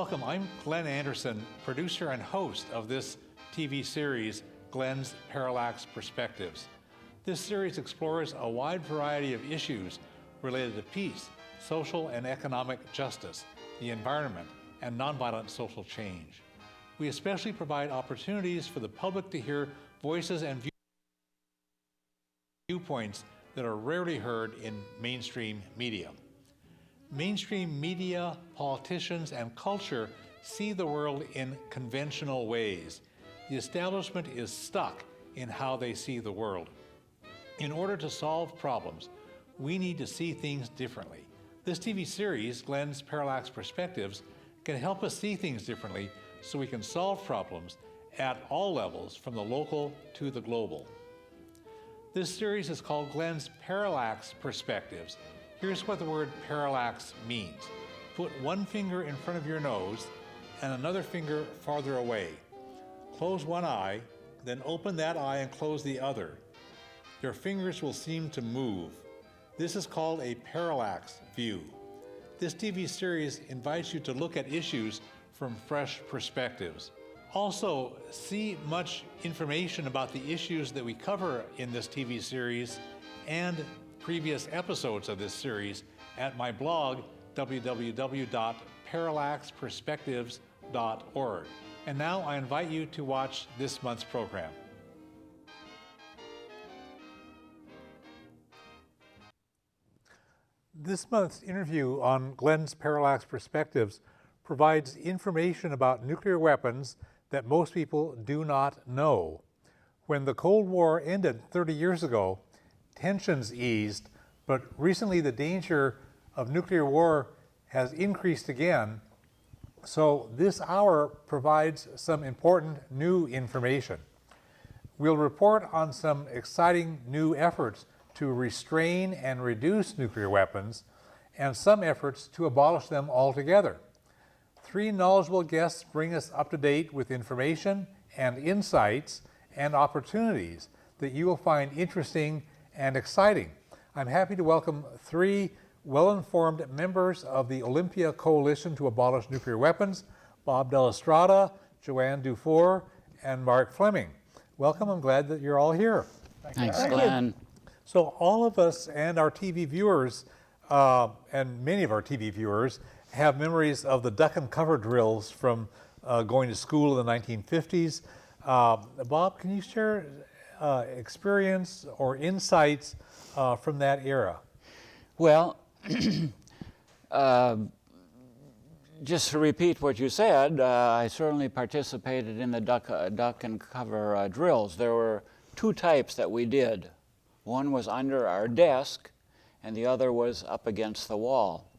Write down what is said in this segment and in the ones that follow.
Welcome, I'm Glen Anderson, producer and host of this TV series, Glen's Parallax Perspectives. This series explores a wide variety of issues related to peace, social and economic justice, the environment, and nonviolent social change. We especially provide opportunities for the public to hear voices and viewpoints that are rarely heard in mainstream media. Mainstream media, politicians, and culture see the world in conventional ways. The establishment is stuck in how they see the world. In order to solve problems, we need to see things differently. This TV series, Glen's Parallax Perspectives, can help us see things differently so we can solve problems at all levels, from the local to the global. This series is called Glen's Parallax Perspectives. Here's what the word parallax means. Put one finger in front of your nose and another finger farther away. Close one eye, then open that eye and close the other. Your fingers will seem to move. This is called a parallax view. This TV series invites you to look at issues from fresh perspectives. Also, see much information about the issues that we cover in this TV series and previous episodes of this series at my blog, www.parallaxperspectives.org. And now I invite you to watch this month's program. This month's interview on Glen's Parallax Perspectives provides information about nuclear weapons that most people do not know. When the Cold War ended 30 years ago, tensions eased, but recently the danger of nuclear war has increased again. So this hour provides some important new information. We'll report on some exciting new efforts to restrain and reduce nuclear weapons and some efforts to abolish them altogether. Three knowledgeable guests bring us up to date with information and insights and opportunities that you will find interesting and exciting. I'm happy to welcome three well-informed members of the Olympia Coalition to Abolish Nuclear Weapons, Bob Delastrada, Joanne Dufour, and Mark Fleming. Welcome, I'm glad that you're all here. Thanks, Glenn. So all of us and our TV viewers, and many of our TV viewers, have memories of the duck and cover drills from going to school in the 1950s. Bob, can you share experience or insights from that era? Well, just to repeat what you said, I certainly participated in the duck and cover drills. There were two types that we did. One was under our desk, and the other was up against the wall.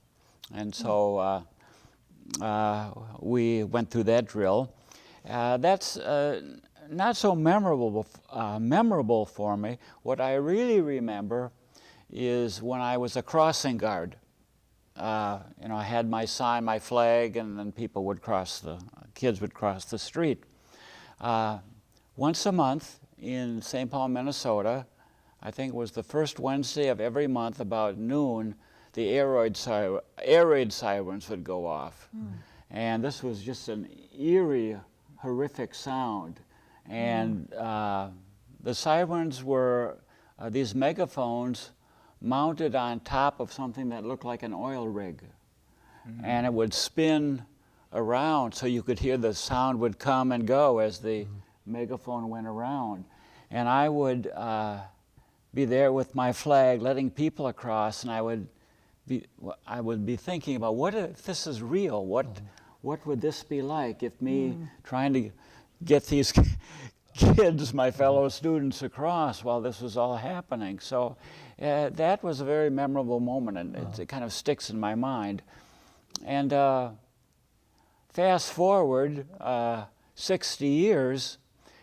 And so we went through that drill. That's not so memorable for me. What I really remember is when I was a crossing guard. I had my sign, my flag, and then people would kids would cross the street. Once a month in St. Paul, Minnesota, I think it was the first Wednesday of every month about noon, the air raid sirens would go off. And this was just an eerie, horrific sound. And the sirens were these megaphones mounted on top of something that looked like an oil rig. And it would spin around so you could hear the sound would come and go as the megaphone went around. And I would be there with my flag letting people across, and I would be thinking about, what if this is real? What would this be like if me trying to get these kids, my fellow students, across while this was all happening? So that was a very memorable moment, and it kind of sticks in my mind. And fast forward 60 years,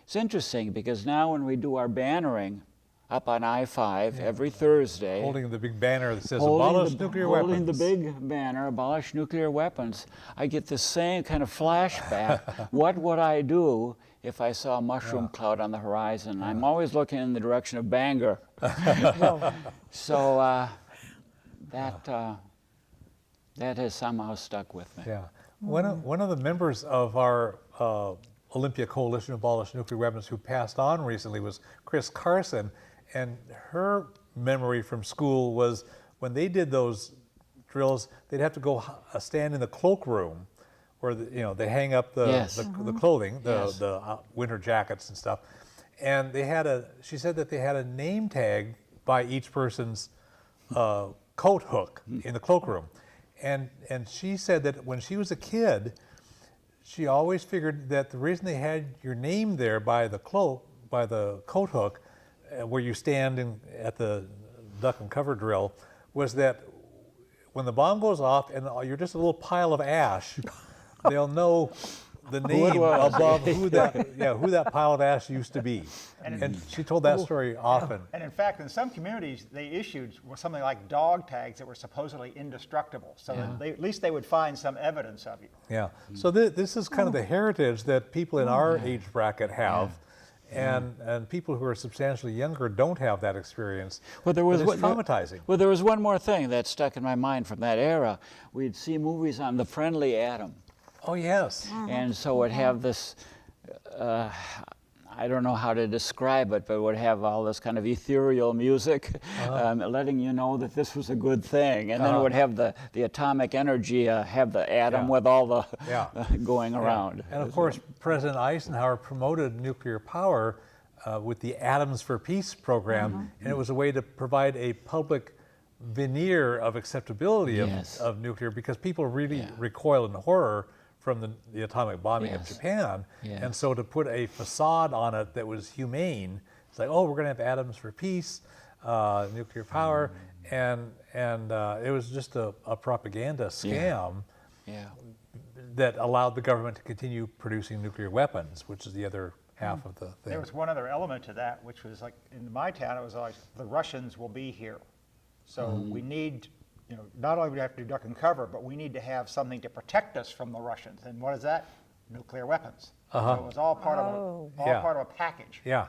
it's interesting because now when we do our bannering up on I-5 every Thursday. Holding the big banner that says Abolish Nuclear Weapons. Holding the big banner, Abolish Nuclear Weapons. I get the same kind of flashback. What would I do if I saw a mushroom cloud on the horizon? I'm always looking in the direction of Bangor. So that has somehow stuck with me. Yeah. One of the members of our Olympia Coalition, Abolish Nuclear Weapons, who passed on recently was Carson, and her memory from school was when they did those drills, they'd have to go stand in the cloakroom, where they hang up the clothing, the winter jackets and stuff, and she said that they had a name tag by each person's coat hook in the cloakroom. And she said that when she was a kid, she always figured that the reason they had your name there by the coat hook, where you stand at the duck and cover drill, was that when the bomb goes off and you're just a little pile of ash, they'll know the name above who that pile of ash used to be. And she told that story often. And in fact, in some communities, they issued something like dog tags that were supposedly indestructible, so that at least they would find some evidence of you. Yeah. So this is kind of the heritage that people in our age bracket have. And people who are substantially younger don't have that experience. Well, it's traumatizing. Well, there was one more thing that stuck in my mind from that era. We'd see movies on the friendly atom. Oh, yes. And so it would have this, I don't know how to describe it, but it would have all this kind of ethereal music, letting you know that this was a good thing. And then it would have the atomic energy, have the atom with all the going around. And of course, President Eisenhower promoted nuclear power with the Atoms for Peace program, and it was a way to provide a public veneer of acceptability of nuclear, because people really recoiled in horror from the atomic bombing of Japan. And so to put a facade on it that was humane, it's like, oh, we're going to have atoms for peace, nuclear power, and it was just a propaganda scam that allowed the government to continue producing nuclear weapons, which is the other half of the thing. There was one other element to that, which was like, in my town, it was like, the Russians will be here. So we need, not only do we have to do duck and cover, but we need to have something to protect us from the Russians. And what is that? Nuclear weapons. So it was all part of part of a package. Yeah.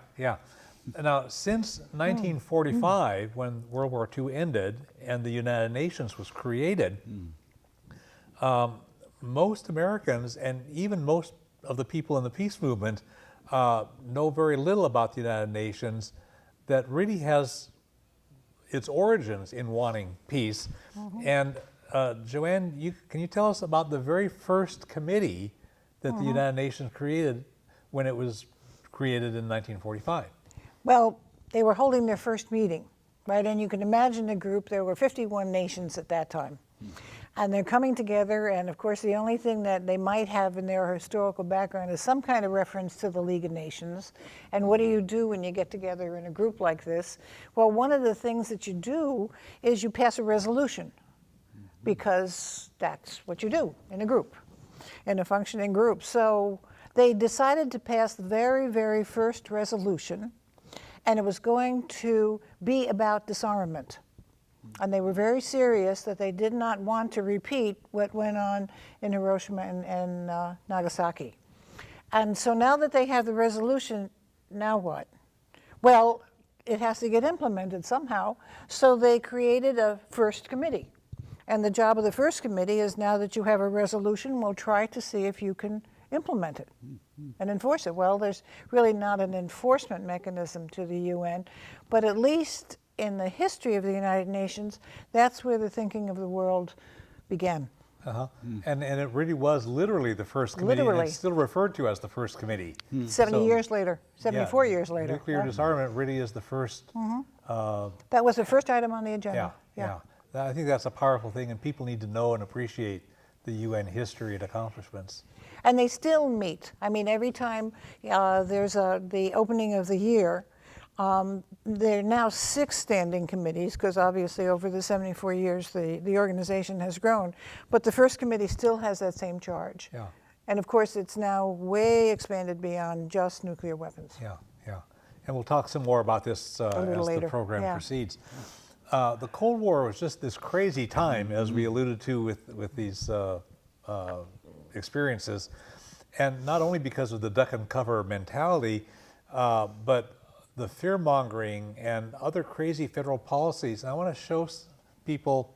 Now, since 1945, when World War II ended and the United Nations was created, most Americans, and even most of the people in the peace movement, know very little about the United Nations, that really has its origins in wanting peace. And Joanne, can you tell us about the very first committee that the United Nations created when it was created in 1945? Well, they were holding their first meeting, right? And you can imagine a group, there were 51 nations at that time. And they're coming together, and of course the only thing that they might have in their historical background is some kind of reference to the League of Nations. And what do you do when you get together in a group like this? Well, one of the things that you do is you pass a resolution, because that's what you do in a group, in a functioning group. So they decided to pass the very, very first resolution, and it was going to be about disarmament. And they were very serious that they did not want to repeat what went on in Hiroshima and Nagasaki. And so now that they have the resolution, now what? Well, it has to get implemented somehow. So they created a first committee. And the job of the first committee is, now that you have a resolution, we'll try to see if you can implement it and enforce it. Well, there's really not an enforcement mechanism to the UN, but at least in the history of the United Nations, that's where the thinking of the world began. And it really was literally the first committee, and it's still referred to as the first committee. 70 years later, 74 years later. Nuclear disarmament really is the first. That was the first item on the agenda. I think that's a powerful thing, and people need to know and appreciate the UN history and accomplishments. And they still meet. I mean, every time there's the opening of the year, there are now 6 standing committees, because obviously over the 74 years the organization has grown, but the first committee still has that same charge. And of course it's now way expanded beyond just nuclear weapons. And we'll talk some more about this as later. the program proceeds. The Cold War was just this crazy time, as we alluded to with these experiences, and not only because of the duck and cover mentality, but the fear-mongering and other crazy federal policies. And I want to show people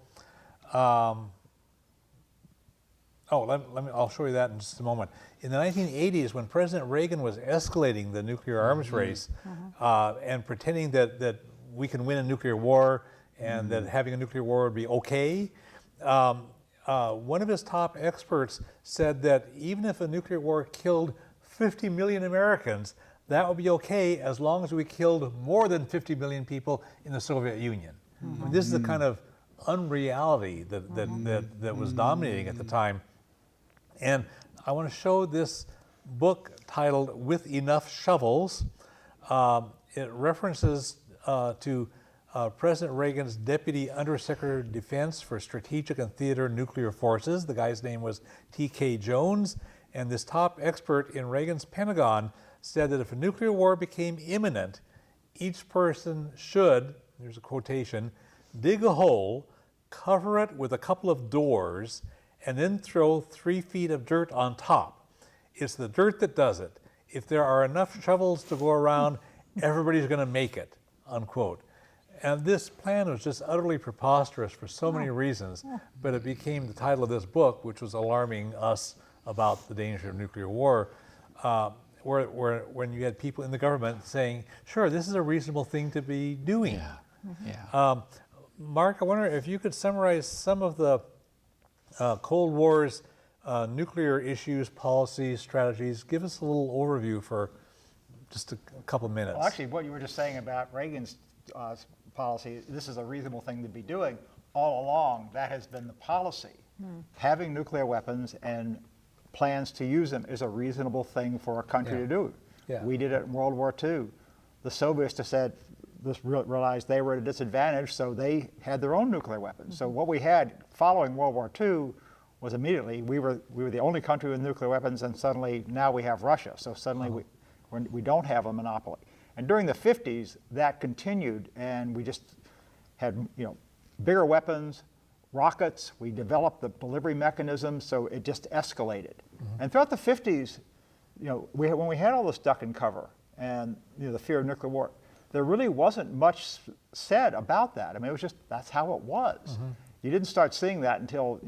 I'll show you that in just a moment. In the 1980s, when President Reagan was escalating the nuclear arms race and pretending that we can win a nuclear war and that having a nuclear war would be okay, one of his top experts said that even if a nuclear war killed 50 million Americans, that would be okay as long as we killed more than 50 million people in the Soviet Union. I mean, this is the kind of unreality that was dominating at the time. And I want to show this book titled With Enough Shovels. It references to President Reagan's Deputy Undersecretary of Defense for Strategic and Theater Nuclear Forces. The guy's name was T.K. Jones. And this top expert in Reagan's Pentagon said that if a nuclear war became imminent, each person should, there's a quotation, dig a hole, cover it with a couple of doors, and then throw 3 feet of dirt on top. It's the dirt that does it. If there are enough shovels to go around, everybody's going to make it, unquote. And this plan was just utterly preposterous for so many reasons, but it became the title of this book, which was alarming us about the danger of nuclear war, when you had people in the government saying, sure, this is a reasonable thing to be doing. Mark, I wonder if you could summarize some of the Cold War's nuclear issues, policies, strategies. Give us a little overview for just a couple of minutes. Well, actually, what you were just saying about Reagan's policy, this is a reasonable thing to be doing. All along, that has been the policy. Having nuclear weapons and plans to use them is a reasonable thing for a country to do. We did it in World War II. The Soviets just said, realized they were at a disadvantage, so they had their own nuclear weapons. So what we had following World War II was immediately, we were the only country with nuclear weapons, and suddenly now we have Russia. So suddenly we don't have a monopoly. And during the 50s, that continued, and we just had bigger weapons, rockets. We developed the delivery mechanism, so it just escalated. And throughout the 50s, when we had all this duck and cover and the fear of nuclear war, there really wasn't much said about that. I mean, it was just, that's how it was. You didn't start seeing that until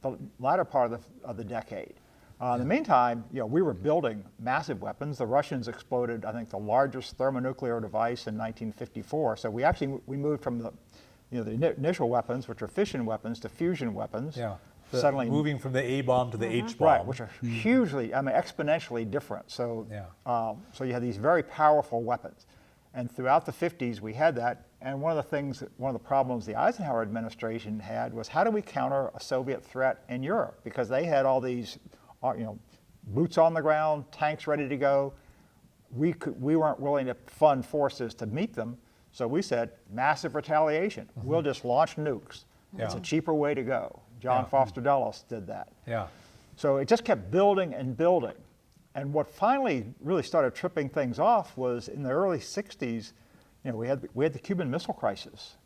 the latter part of the decade. In the meantime, we were building massive weapons. The Russians exploded, I think, the largest thermonuclear device in 1954. So we moved from the initial weapons, which are fission weapons, to fusion weapons. Suddenly moving from the A bomb to the H bomb, right, which are hugely, exponentially different. So, so you had these very powerful weapons. And throughout the 50s, we had that. And one of the problems the Eisenhower administration had was, how do we counter a Soviet threat in Europe? Because they had all these, boots on the ground, tanks ready to go. We weren't willing to fund forces to meet them. So we said, massive retaliation. We'll just launch nukes. It's a cheaper way to go. John Foster Dulles did that. So it just kept building and building. And what finally really started tripping things off was in the early 60s, we had the Cuban Missile Crisis.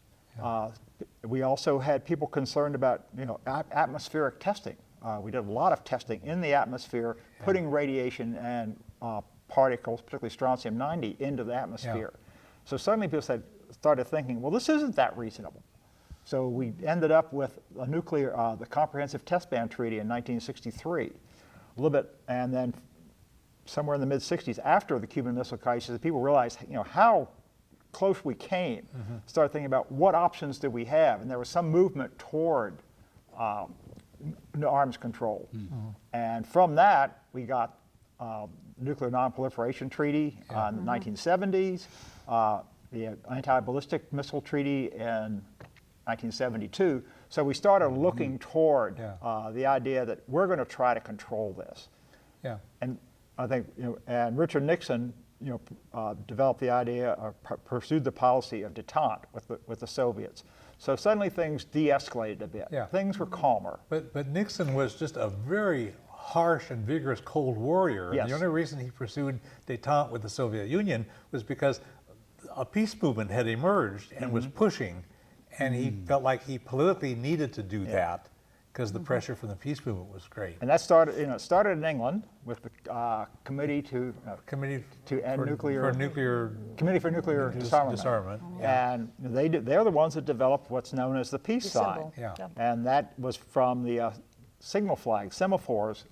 We also had people concerned about atmospheric testing. We did a lot of testing in the atmosphere, putting radiation and particles, particularly strontium-90, into the atmosphere. So suddenly people started thinking, well, this isn't that reasonable. So we ended up with the Comprehensive Test Ban Treaty in 1963, a little bit, and then somewhere in the mid-60s, after the Cuban Missile Crisis, people realized, how close we came. Started thinking about what options do we have, and there was some movement toward arms control. And from that, we got Nuclear Non-Proliferation Treaty in the 1970s, the Anti-Ballistic Missile Treaty in 1972. So we started looking toward the idea that we're going to try to control this. And I think, and Richard Nixon, developed the idea, or pursued the policy of détente with the Soviets. So suddenly things de-escalated a bit. Things were calmer. But Nixon was just a very harsh and vigorous Cold Warrior. And the only reason he pursued détente with the Soviet Union was because a peace movement had emerged and was pushing, and he felt like he politically needed to do that, because the pressure from the peace movement was great. And that started, started in England with the Committee to End Nuclear Committee for Nuclear Disarmament. And they're the ones that developed what's known as the peace sign. And that was from the signal flags, semaphores,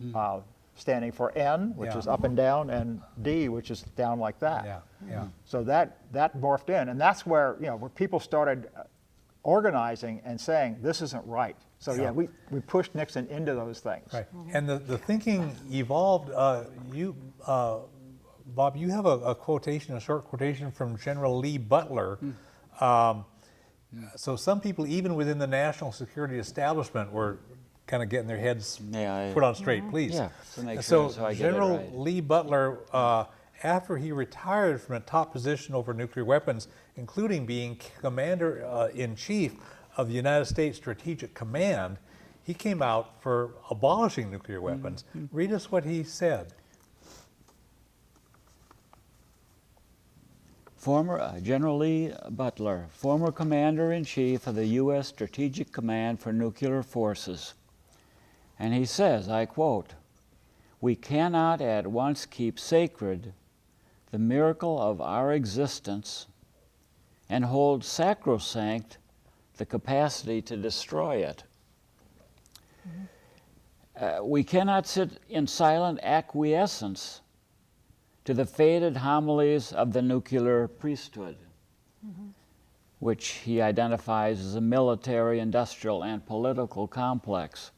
standing for N, which Yeah. is up and down, and D, which is down like that. Yeah, yeah. So that morphed in, and that's where, where people started organizing and saying, this isn't right. So yeah, we pushed Nixon into those things. Right. And the thinking evolved. Bob, you have a quotation, a short quotation from General Lee Butler. So some people, even within the national security establishment, were kind of getting their heads put on straight, please. Yeah, to make So sure so I get it General right. Lee Butler, after he retired from a top position over nuclear weapons, including being Commander-in-Chief of the United States Strategic Command, he came out for abolishing nuclear weapons. Read us what he said. General Lee Butler, former Commander-in-Chief of the U.S. Strategic Command for Nuclear Forces. And he says, I quote, "We cannot at once keep sacred the miracle of our existence and hold sacrosanct the capacity to destroy it. We cannot sit in silent acquiescence to the faded homilies of the nuclear priesthood, which he identifies as a military, industrial, and political complex.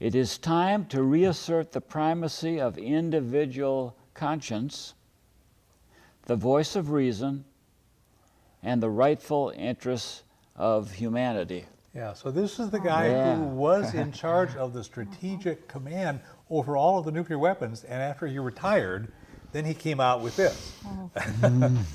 It is time to reassert the primacy of individual conscience, the voice of reason, and the rightful interests of humanity." Yeah, so this is the guy who was in charge of the strategic command over all of the nuclear weapons, and after he retired, then he came out with this.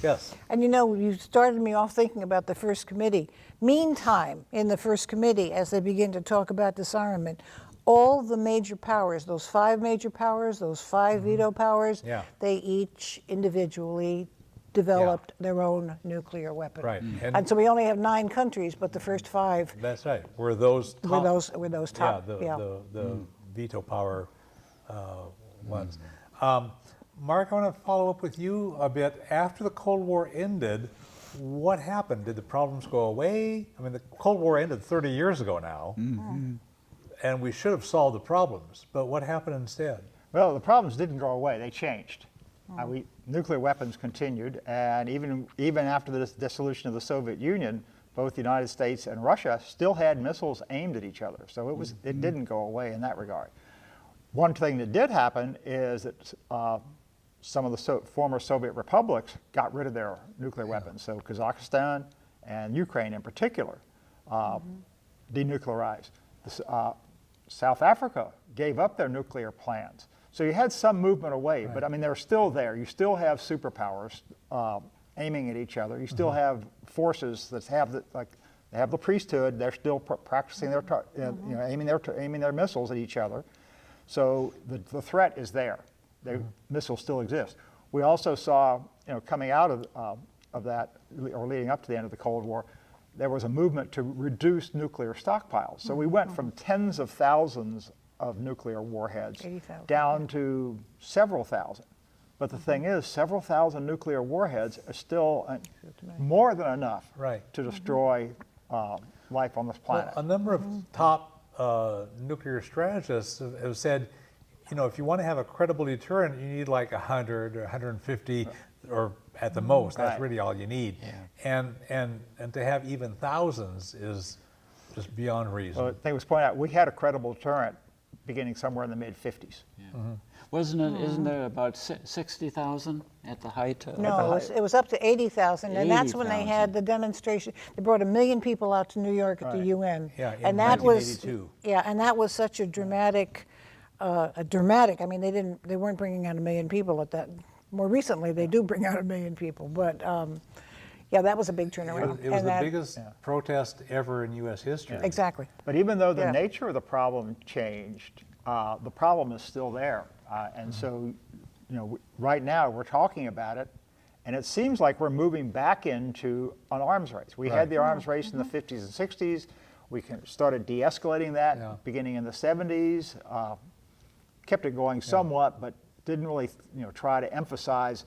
Yes. And you started me off thinking about the first committee. Meantime, in the first committee, as they begin to talk about disarmament, all the major powers, those 5 major powers, those 5 veto powers, they each individually developed their own nuclear weapon. Right. And so we only have 9 countries, but the first 5 That's right. Were those top? were those top. The veto power ones. Mark, I want to follow up with you a bit. After the Cold War ended, what happened? Did the problems go away? I mean, the Cold War ended 30 years ago now, and we should have solved the problems. But what happened instead? Well, the problems didn't go away, they changed. Nuclear weapons continued, and even after the dissolution of the Soviet Union, both the United States and Russia still had missiles aimed at each other. So it didn't go away in that regard. One thing that did happen is that some of the former Soviet republics got rid of their nuclear weapons. So Kazakhstan and Ukraine in particular denuclearized. South Africa gave up their nuclear plans. So you had some movement away, but I mean, they're still there. You still have superpowers aiming at each other. You still have forces that have they have the priesthood. They're still practicing their, aiming their missiles at each other. So the threat is there. The missiles still exist. We also saw, coming out of that, or leading up to the end of the Cold War, there was a movement to reduce nuclear stockpiles. So we went from tens of thousands of nuclear warheads 80,000. down to several thousand. But the thing is, several thousand nuclear warheads are still more than enough to destroy life on this planet. Well, a number of top nuclear strategists have said, if you want to have a credible deterrent, you need like 100 or 150 or at the most. That's really all you need. Yeah. And to have even thousands is just beyond reason. Well, they was pointing out, we had a credible deterrent beginning somewhere in the mid-50s. Yeah. Isn't it about 60,000 at the height? No, it was up to 80,000, and that's when they had the demonstration. They brought 1 million people out to New York at the UN. Yeah, in and that 1982. and that was such a dramatic. I mean, they weren't bringing out 1 million people at that. More recently, they do bring out 1 million people, but that was a big turnaround. It was the biggest protest ever in U.S. history. Exactly. But even though the nature of the problem changed, the problem is still there. And so, right now we're talking about it, and it seems like we're moving back into an arms race. We had the arms race in the 50s and 60s. We started de-escalating that beginning in the 70s. Kept it going somewhat, but didn't really, try to emphasize,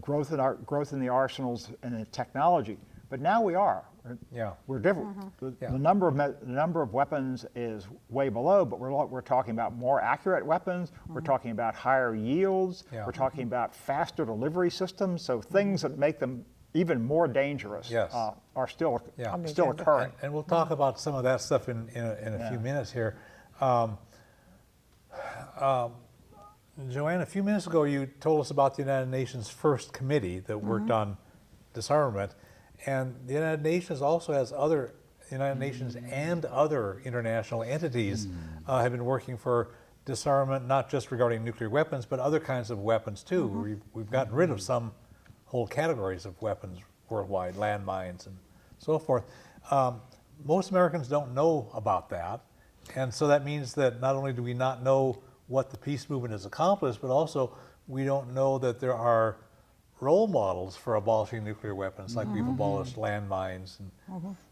growth in the arsenals and the technology. But now we are. Yeah. We're different. The number of weapons is way below, but we're talking about more accurate weapons. We're talking about higher yields. Yeah. We're talking about faster delivery systems. So things that make them even more dangerous Yes. are still Yeah. still occurring. And we'll talk about some of that stuff in a few minutes here. Joanne, a few minutes ago you told us about the United Nations first committee that worked on disarmament, and the United Nations also has other United Nations and other international entities have been working for disarmament, not just regarding nuclear weapons, but other kinds of weapons too. We've gotten rid of some whole categories of weapons worldwide, landmines and so forth. Most Americans don't know about that, and so that means that not only do we not know what the peace movement has accomplished, but also we don't know that there are role models for abolishing nuclear weapons, like we've abolished landmines and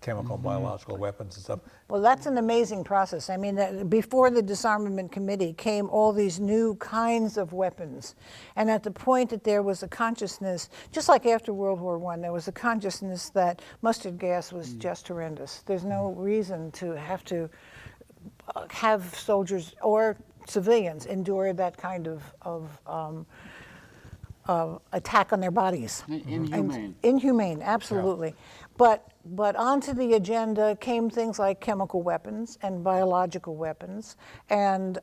chemical and biological weapons and stuff. Well, that's an amazing process. I mean, before the Disarmament Committee came all these new kinds of weapons. And at the point that there was a consciousness, just like after World War I, there was a consciousness that mustard gas was just horrendous. There's no reason to have soldiers or civilians endure that kind of attack on their bodies. Inhumane. Inhumane, absolutely. Yeah. But onto the agenda came things like chemical weapons and biological weapons, and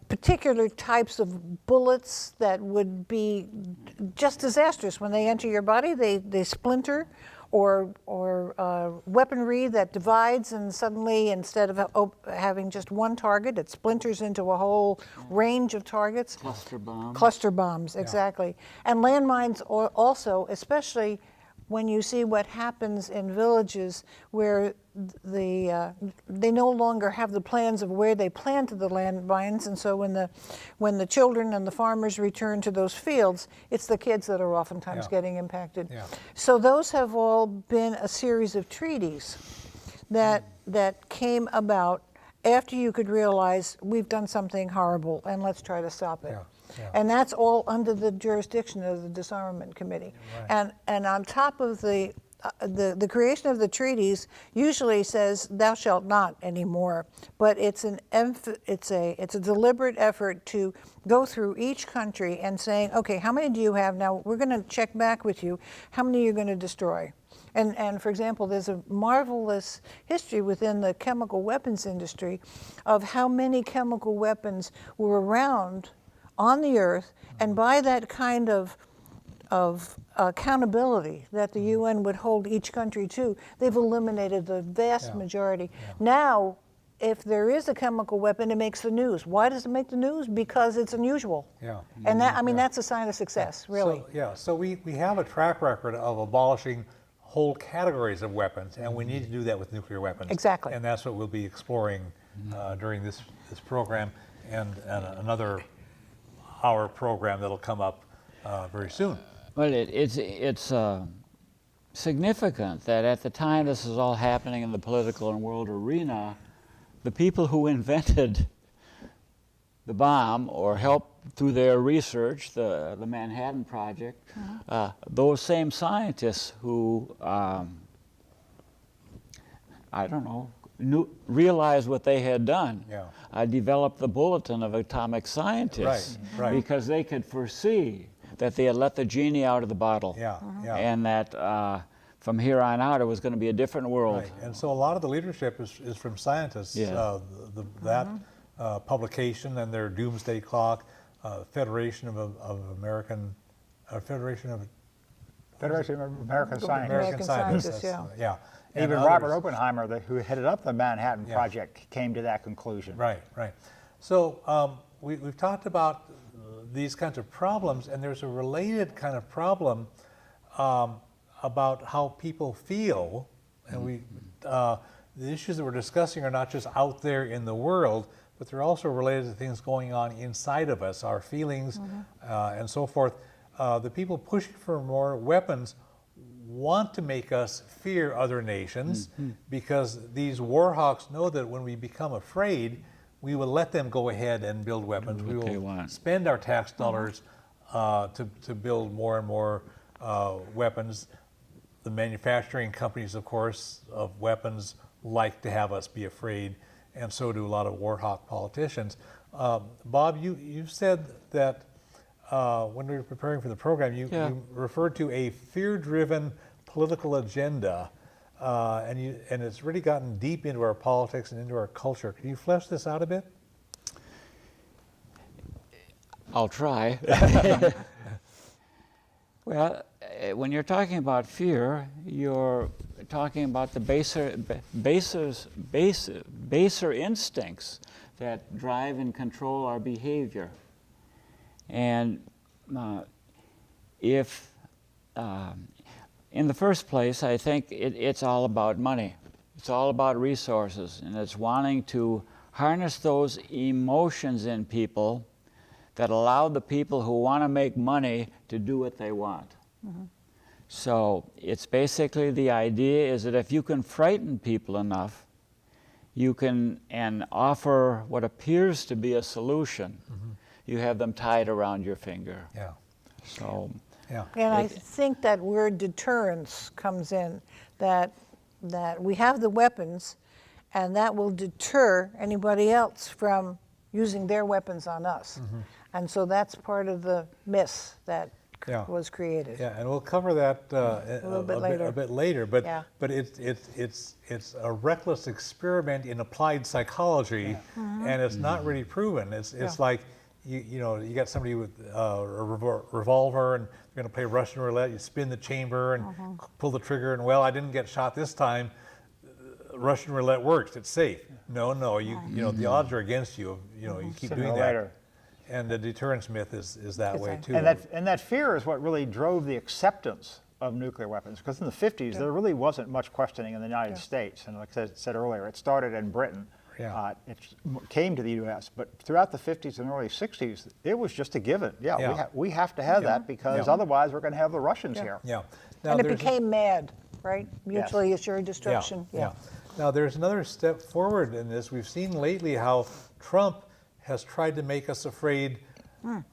particular types of bullets that would be just disastrous. When they enter your body, they splinter, or weaponry that divides, and suddenly instead of having just one target, it splinters into a whole range of targets. Cluster bombs. Cluster bombs, exactly. And landmines also, especially when you see what happens in villages where they no longer have the plans of where they planted the landmines, and so when the children and the farmers return to those fields, it's the kids that are oftentimes getting impacted. Yeah. So those have all been a series of treaties that came about after you could realize we've done something horrible and let's try to stop it. Yeah. Yeah. And that's all under the jurisdiction of the Disarmament Committee. Right. And on top of the creation of the treaties usually says thou shalt not anymore, but it's a deliberate effort to go through each country and saying, okay, how many do you have now? We're going to check back with you. How many are you going to destroy? And for example, there's a marvelous history within the chemical weapons industry of how many chemical weapons were around on the earth, and by that kind of accountability that the UN would hold each country to, they've eliminated the vast majority. Yeah. Now, if there is a chemical weapon, it makes the news. Why does it make the news? Because it's unusual. Yeah. And that, I mean, that's a sign of success, really. So we have a track record of abolishing whole categories of weapons, and we need to do that with nuclear weapons. Exactly. And that's what we'll be exploring during this program and another hour program that'll come up very soon. Well, it's significant that at the time this is all happening in the political and world arena, the people who invented the bomb or helped through their research, the Manhattan Project, those same scientists who, realized what they had done, developed the Bulletin of Atomic Scientists, right. because they could foresee that they had let the genie out of the bottle, and that from here on out it was going to be a different world. Right. And so a lot of the leadership is from scientists. That publication and their doomsday clock, Federation of American Scientists. Yeah. Even and Robert others. Oppenheimer, who headed up the Manhattan Project, came to that conclusion. Right. So we've talked about these kinds of problems, and there's a related kind of problem about how people feel, and the issues that we're discussing are not just out there in the world, but they're also related to things going on inside of us, our feelings, and so forth. The people pushing for more weapons want to make us fear other nations because these war hawks know that when we become afraid, we will let them go ahead and build weapons. We will spend our tax dollars to build more and more weapons. the manufacturing companies, of course, of weapons like to have us be afraid, and so do a lot of war hawk politicians. Bob, you've said that when we were preparing for the program, you referred to a fear-driven political agenda, and it's really gotten deep into our politics and into our culture. Can you flesh this out a bit? I'll try. Well, when you're talking about fear, you're talking about the baser instincts that drive and control our behavior. And if, in the first place, I think it's all about money. It's all about resources, and it's wanting to harness those emotions in people that allow the people who want to make money to do what they want. Mm-hmm. So it's basically the idea is that if you can frighten people enough, you can and offer what appears to be a solution, mm-hmm. you have them tied around your finger. Yeah. So. Yeah. And I think that word deterrence comes in, that we have the weapons, and that will deter anybody else from using their weapons on us. Mm-hmm. And so that's part of the myth that was created. Yeah, and we'll cover that a bit later. But it's a reckless experiment in applied psychology, mm-hmm. and it's not really proven. It's like you got somebody with a revolver and they're going to play Russian roulette. You spin the chamber and mm-hmm. pull the trigger, and well, I didn't get shot this time. Russian roulette works. It's safe. No, the odds are against you. You keep doing that. And the deterrence myth is that way too. And that fear is what really drove the acceptance of nuclear weapons. Because in the 50s, there really wasn't much questioning in the United States. And like I said earlier, it started in Britain. Yeah. It came to the U.S. But throughout the 50s and early 60s, it was just a given. We have to have that because otherwise we're going to have the Russians here. Yeah. Now, and it became MAD, right? Mutually assured destruction. Yeah. Now, there's another step forward in this. We've seen lately how Trump has tried to make us afraid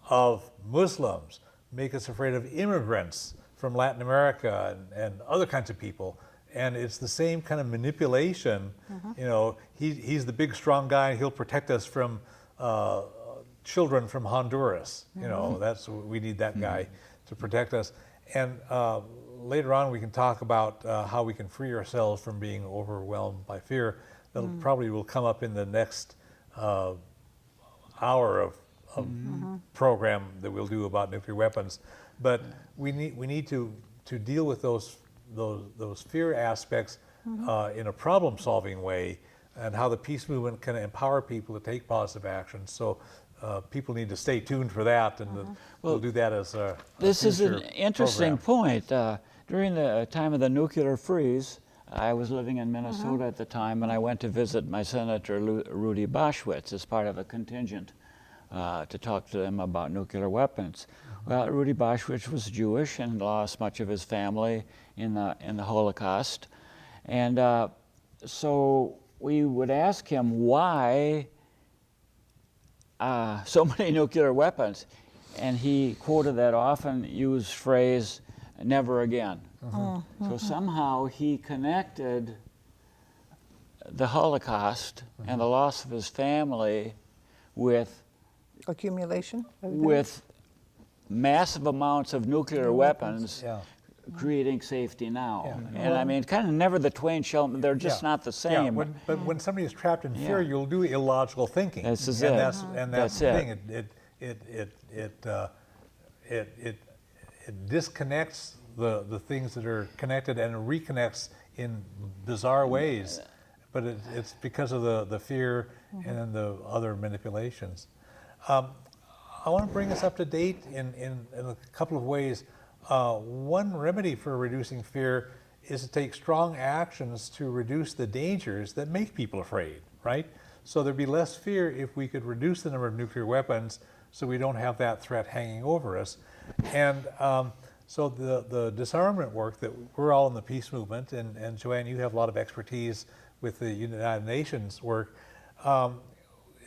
of Muslims, make us afraid of immigrants from Latin America and other kinds of people. And it's the same kind of manipulation. Mm-hmm. He's the big, strong guy, and he'll protect us from children from Honduras. Mm-hmm. We need that guy to protect us. And later on, we can talk about how we can free ourselves from being overwhelmed by fear. That probably will come up in the next hour of program that we'll do about nuclear weapons. But we need to deal with those fear aspects in a problem-solving way, and how the peace movement can empower people to take positive action. So people need to stay tuned for that, and we'll do that as a This is an interesting point. During the time of the nuclear freeze, I was living in Minnesota at the time, and I went to visit my Senator Rudy Boschwitz as part of a contingent to talk to them about nuclear weapons. Well, Rudy Boschwitz was Jewish and lost much of his family in the Holocaust. And so we would ask him why so many nuclear weapons. And he quoted that often used phrase, "never again." So somehow he connected the Holocaust and the loss of his family with accumulation? With massive amounts of nuclear weapons creating safety now. Yeah. And I mean, kind of never the twain shall, they're just not the same. Yeah. But when somebody is trapped in fear, you'll do illogical thinking. That's That's the thing. It disconnects the things that are connected and reconnects in bizarre ways. But it's because of the fear and then the other manipulations. I want to bring us up to date in a couple of ways. One remedy for reducing fear is to take strong actions to reduce the dangers that make people afraid, right? So there'd be less fear if we could reduce the number of nuclear weapons so we don't have that threat hanging over us. And so the disarmament work that we're all in the peace movement, and Joanne, you have a lot of expertise with the United Nations work.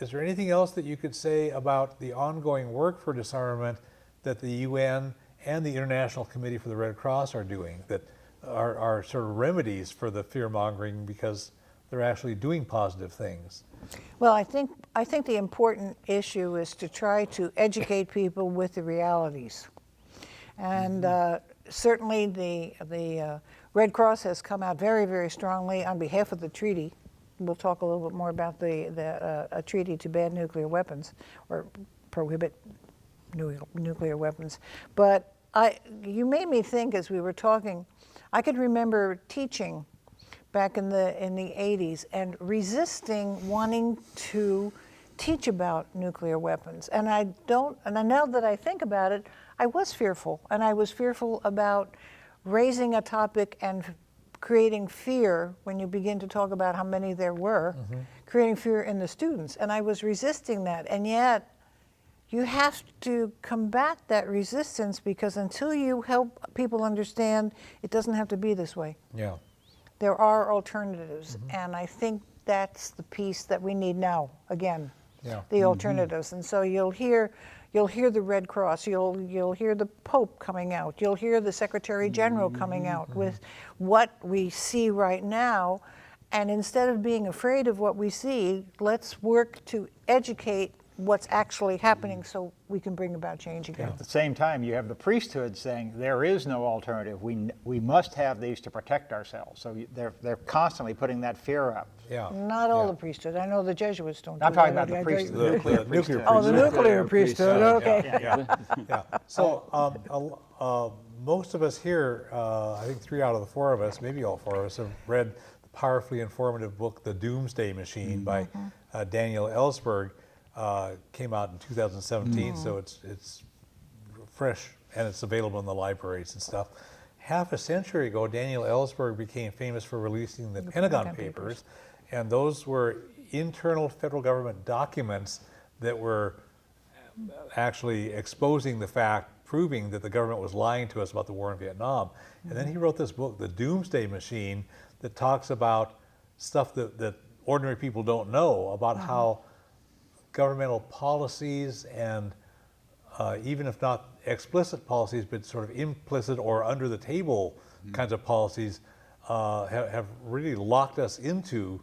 Is there anything else that you could say about the ongoing work for disarmament that the UN and the International Committee for the Red Cross are doing are sort of remedies for the fear mongering because they're actually doing positive things. Well, I think the important issue is to try to educate people with the realities, and certainly the Red Cross has come out very, very strongly on behalf of the treaty. We'll talk a little bit more about a treaty to ban nuclear weapons or prohibit nuclear weapons. But you made me think as we were talking. I could remember teaching back in the 80s and resisting wanting to teach about nuclear weapons. And now that I think about it, I was fearful, and I was fearful about raising a topic and creating fear when you begin to talk about how many there were, creating fear in the students. And I was resisting that. And yet, you have to combat that resistance, because until you help people understand, it doesn't have to be this way. Yeah. There are alternatives, and I think that's the piece that we need now, again, the alternatives. And so you'll hear the Red Cross, you'll hear the Pope coming out, you'll hear the Secretary General coming out with what we see right now. And instead of being afraid of what we see, let's work to educate what's actually happening so we can bring about change again. At the same time, you have the priesthood saying there is no alternative. We must have these to protect ourselves. So they're constantly putting that fear up. Yeah. Not all the priesthood. I know the Jesuits don't I'm do talking that. about the priesthood. The Nuclear nuclear Oh, the priesthood. nuclear priesthood, okay. Yeah. So most of us here, I think 3 out of the 4 of us, maybe all 4 of us, have read the powerfully informative book, The Doomsday Machine by Daniel Ellsberg. Came out in 2017, so it's fresh and it's available in the libraries and stuff. Half a century ago, Daniel Ellsberg became famous for releasing the Pentagon Papers, and those were internal federal government documents that were actually exposing the fact, proving that the government was lying to us about the war in Vietnam. And then he wrote this book, The Doomsday Machine, that talks about stuff that ordinary people don't know about how governmental policies and even if not explicit policies, but sort of implicit or under the table kinds of policies have really locked us into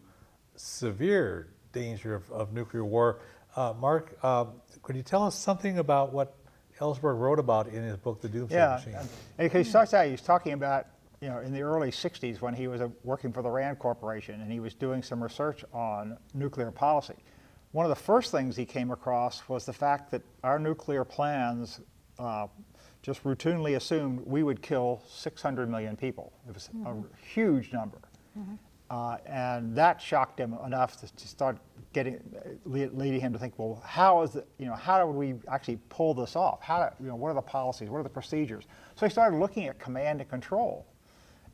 severe danger of nuclear war. Mark, could you tell us something about what Ellsberg wrote about in his book, The Doomsday Machine? And he starts out, he's talking about, in the early 60s when he was working for the Rand Corporation, and he was doing some research on nuclear policy. One of the first things he came across was the fact that our nuclear plans just routinely assumed we would kill 600 million people. It was a huge number. And that shocked him enough to start leading him to think, well, how do we actually pull this off? What are the policies? What are the procedures? So he started looking at command and control.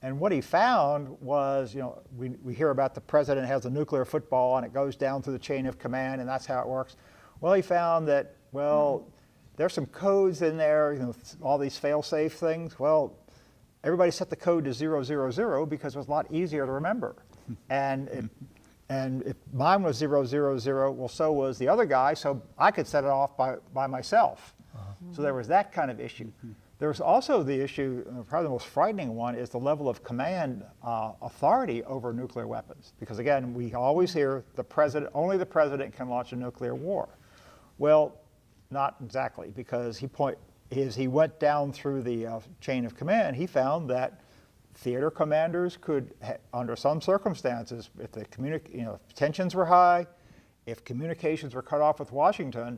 And what he found was, we hear about the president has a nuclear football and it goes down through the chain of command and that's how it works. Well, he found that, there's some codes in there, all these fail-safe things. Well, everybody set the code to 000 because it was a lot easier to remember. And if mine was 000, well, so was the other guy, so I could set it off by myself. So there was that kind of issue. There's also the issue, probably the most frightening one, is the level of command authority over nuclear weapons. Because again, we always hear only the president can launch a nuclear war. Well, not exactly, because he went down through the chain of command, he found that theater commanders could, under some circumstances, if the tensions were high, if communications were cut off with Washington,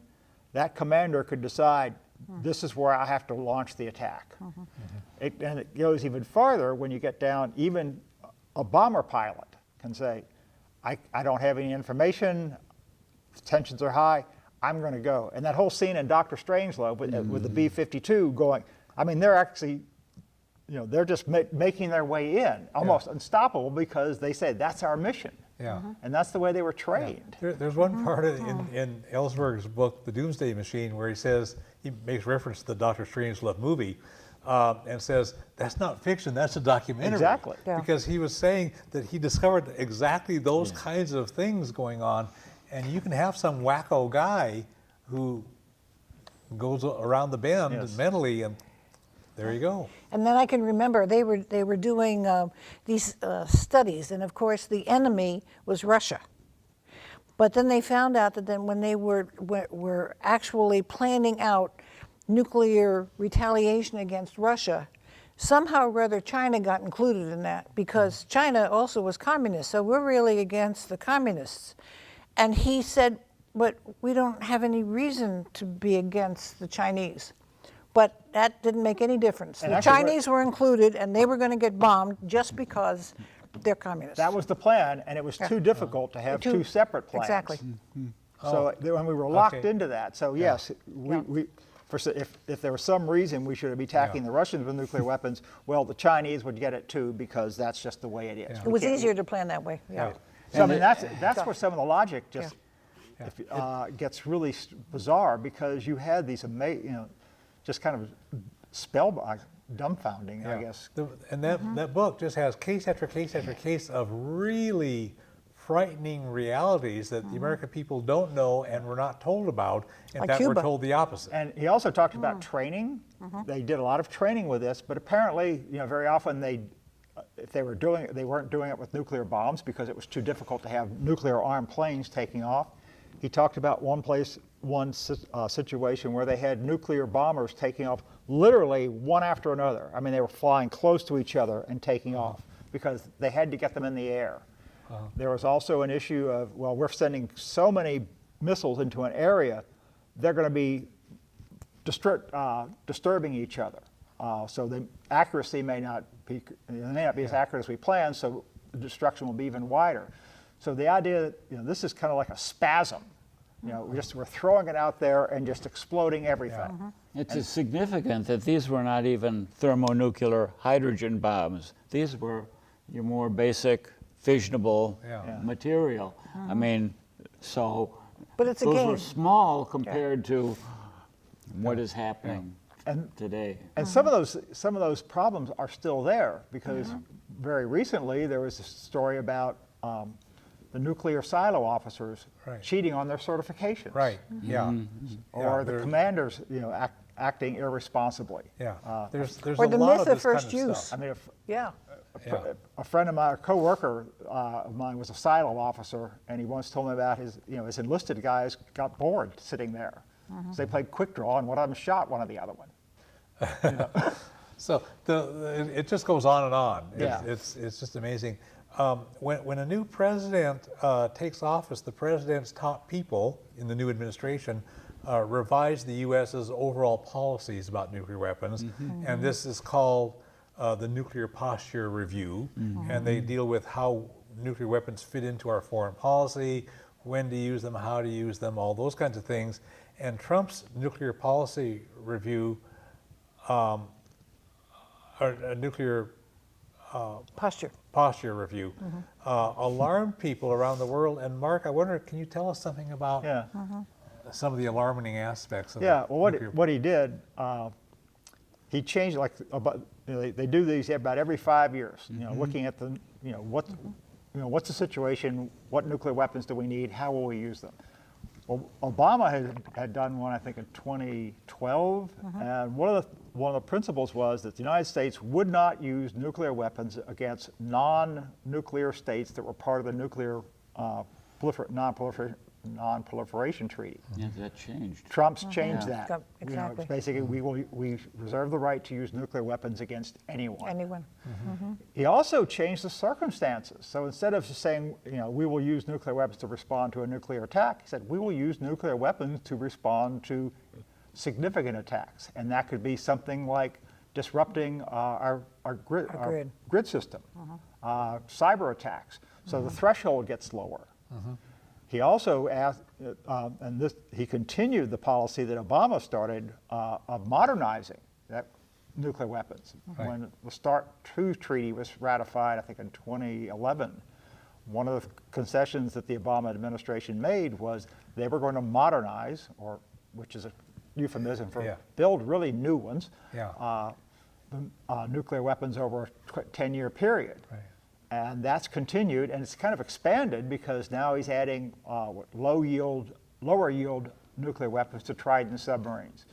that commander could decide, this is where I have to launch the attack. And it goes even farther when you get down, even a bomber pilot can say, I don't have any information, tensions are high, I'm going to go. And that whole scene in Dr. Strangelove with the B-52 going, they're actually, they're just making their way in, almost unstoppable, because they said, that's our mission. Yeah. And that's the way they were trained. Yeah. There's one part in Ellsberg's book, The Doomsday Machine, where he makes reference to the Dr. Strangelove movie and says, that's not fiction, that's a documentary. Exactly. Yeah. Because he was saying that he discovered exactly those kinds of things going on, and you can have some wacko guy who goes around the bend mentally and There you go. And then I can remember they were doing these studies, and of course the enemy was Russia. But then they found out that then when they were actually planning out nuclear retaliation against Russia, somehow or other China got included in that, because China also was communist, so we're really against the communists. And he said, but we don't have any reason to be against the Chinese. But that didn't make any difference. And The actually, Chinese were included, and they were going to get bombed just because they're communists. That was the plan, and it was too difficult to have two separate plans. Exactly. So when we were locked Okay. into that, so yes, if there was some reason we should be attacking the Russians with nuclear weapons, well, the Chinese would get it too, because that's just the way it is. It was easier to plan that way. Yeah. So I mean, that's where some of the logic just gets really bizarre, because you had these just kind of dumbfounding, I guess. And that book just has case after case after case of really frightening realities that the American people don't know and were not told about. In Like fact, we're Cuba. told the opposite. And he also talked about training. They did a lot of training with this, but apparently, very often if they weren't doing it with nuclear bombs because it was too difficult to have nuclear-armed planes taking off. He talked about one situation where they had nuclear bombers taking off literally one after another. I mean, they were flying close to each other and taking off because they had to get them in the air. There was also an issue of, well, we're sending so many missiles into an area, they're going to be disturbing each other. So the accuracy may not be as accurate as we planned, so the destruction will be even wider. So the idea that this is kind of like a spasm. We're throwing it out there and just exploding everything. It's significant that these were not even thermonuclear hydrogen bombs. These were your more basic fissionable material. I mean, so But it's a those game. were small compared to what is happening today. And some of those problems are still there, because very recently there was a story about the nuclear silo officers cheating on their certifications. Right, yeah. Or the commanders, acting irresponsibly. Yeah, there's Or a the lot myth of of this kind first of I use. stuff. mean, Yeah. a friend of mine, a coworker of mine, was a silo officer, and he once told me about his enlisted guys got bored sitting there. So they played quick draw, and one of them shot one of the other one. So it just goes on and on. Yeah. It's just amazing. When a new president takes office, the president's top people in the new administration revise the U.S.'s overall policies about nuclear weapons, and this is called the Nuclear Posture Review, and they deal with how nuclear weapons fit into our foreign policy, when to use them, how to use them, all those kinds of things. And Trump's Nuclear Policy Review, or a nuclear posture review, alarmed people around the world. And Mark, I wonder, can you tell us something about some of the alarming aspects of What he did, he changed, they do these about every 5 years, looking at the, what's the situation, what nuclear weapons do we need, how will we use them? Well, Obama had done one, I think, in 2012, and one of the principles was that the United States would not use nuclear weapons against non-nuclear states that were part of the nuclear non-proliferation treaty. Yeah, that changed. Trump's changed that. Exactly. It's basically, we reserve the right to use nuclear weapons against anyone. Anyone. He also changed the circumstances. So instead of just saying, we will use nuclear weapons to respond to a nuclear attack, he said, we will use nuclear weapons to respond to significant attacks. And that could be something like disrupting our grid system, cyber attacks. So the threshold gets lower. He also asked, he continued the policy that Obama started of modernizing nuclear weapons. When the START II treaty was ratified, I think in 2011, one of the concessions that the Obama administration made was they were going to modernize, which is a euphemism for build really new ones, nuclear weapons over a 10-year period. And that's continued, and it's kind of expanded because now he's adding lower yield nuclear weapons to Trident submarines.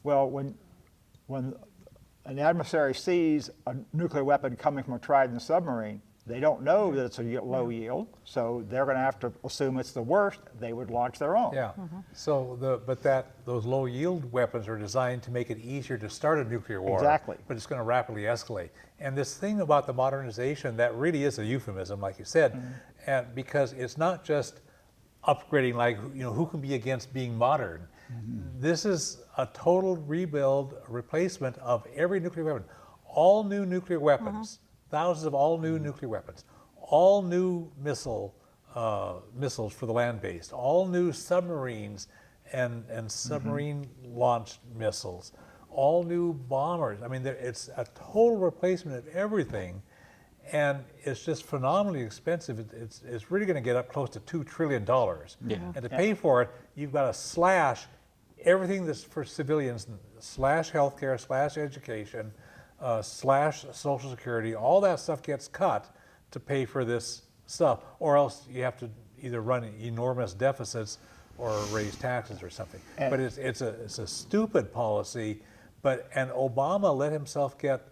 Well, when an adversary sees a nuclear weapon coming from a Trident submarine, they don't know that it's a low yield, so they're going to have to assume it's the worst. They would launch their own. Yeah. So those low yield weapons are designed to make it easier to start a nuclear war. Exactly. But it's going to rapidly escalate. And this thing about the modernization, that really is a euphemism, like you said, and because it's not just upgrading, like, you know, who can be against being modern? This is a total rebuild, replacement of every nuclear weapon. All new nuclear weapons, thousands of all new nuclear weapons, all new missiles for the land-based, all new submarines and submarine launched missiles, all new bombers. I mean, it's a total replacement of everything, and it's just phenomenally expensive. It's really going to get up close to $2 trillion. Yeah. And to pay for it, you've got to slash everything that's for civilians, slash healthcare, slash education, slash Social Security. All that stuff gets cut to pay for this stuff, or else you have to either run enormous deficits or raise taxes or something. But it's a stupid policy. And Obama let himself get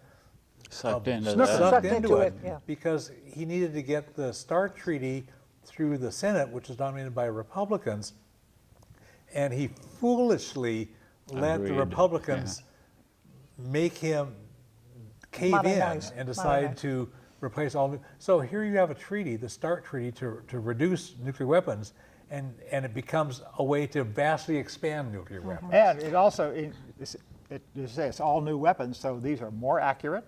Sucked into sucked that. into it yeah. because he needed to get the START treaty through the Senate, which is dominated by Republicans, and he foolishly let the Agreed. Republicans make him cave Modernize. in and decide to replace all new. So here you have a treaty, the START treaty, to reduce nuclear weapons, and it becomes a way to vastly expand nuclear weapons. And it also, it's all new weapons, so these are more accurate.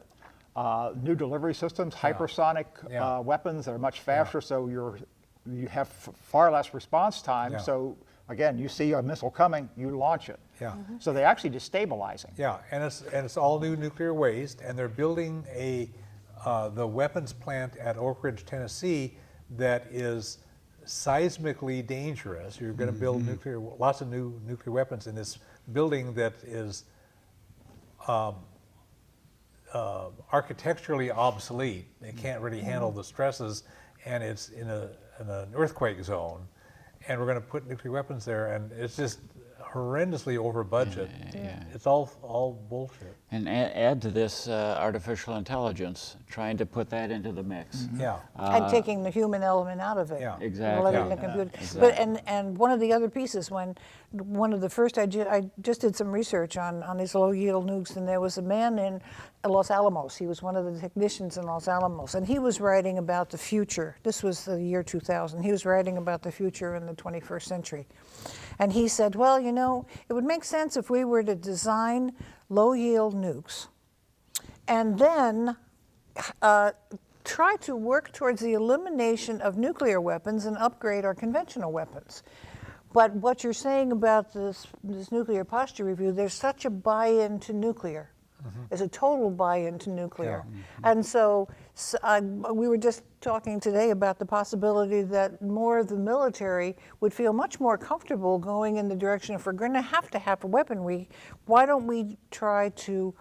New delivery systems, hypersonic Yeah. weapons that are much faster, so you have far less response time. Yeah. So again, you see a missile coming, you launch it. Yeah. So they're actually destabilizing. Yeah, and it's all new nuclear waste, and they're building the weapons plant at Oak Ridge, Tennessee, that is seismically dangerous. You're going to build lots of new nuclear weapons in this building that is architecturally obsolete. It can't really handle the stresses, and it's in an earthquake zone. And we're going to put nuclear weapons there, and it's just horrendously over budget. Yeah. It's all bullshit. And add to this artificial intelligence, trying to put that into the mix. Yeah. And taking the human element out of it. Yeah. Exactly. Letting the computer. But and one of the other pieces, one of the first, I just did some research on these low yield nukes, and there was a man in Los Alamos. He was one of the technicians in Los Alamos, and he was writing about the future. This was the year 2000. He was writing about the future in the 21st century. And he said, well, you know, it would make sense if we were to design low yield nukes and then try to work towards the elimination of nuclear weapons and upgrade our conventional weapons. But what you're saying about this nuclear posture review, there's such a buy-in to nuclear. There's a total buy-in to nuclear. And so we were just talking today about the possibility that more of the military would feel much more comfortable going in the direction, if we're going to have a weaponry, why don't we try to